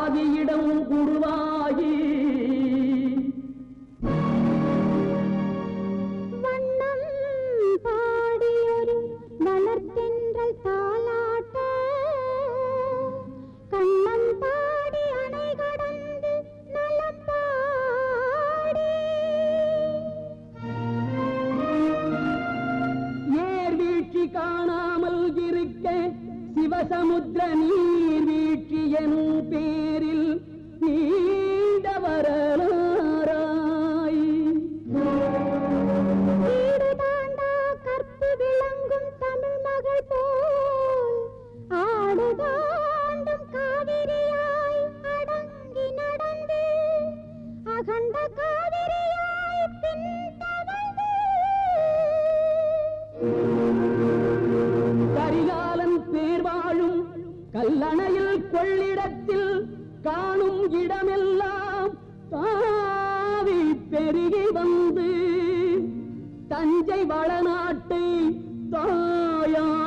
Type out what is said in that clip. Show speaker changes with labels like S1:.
S1: ஆதியிடம் உருவாகி
S2: வண்ணம் பாடியொரு மலர்த்தென்றல் தாலாட்ட கண்ணம் பாடி அணை கடந்து நலம் பாடி
S1: ஏர் வீழ்ச்சி காணாமல் இருக்க சிவசமுத்திர நீர் வீழ்ச்சி எனும் பேரில் நீண்ட வரலாறாய்
S2: வீடு தாண்டா கற்பு விளங்கும் தமிழ் மகள் போல் ஆடு தாண்டும் காவிரியாய் அடங்கி நடந்து அகண்ட காவிரியாய் பின் தவழ்ந்து
S1: கரிகாலன் பேர் வாழும் கல்லணையில் கொள்ளிடத்தில் காணும் இடமெல்லாம் தாவி பெருகி வந்து தஞ்சை வளநாட்டை தாயாய்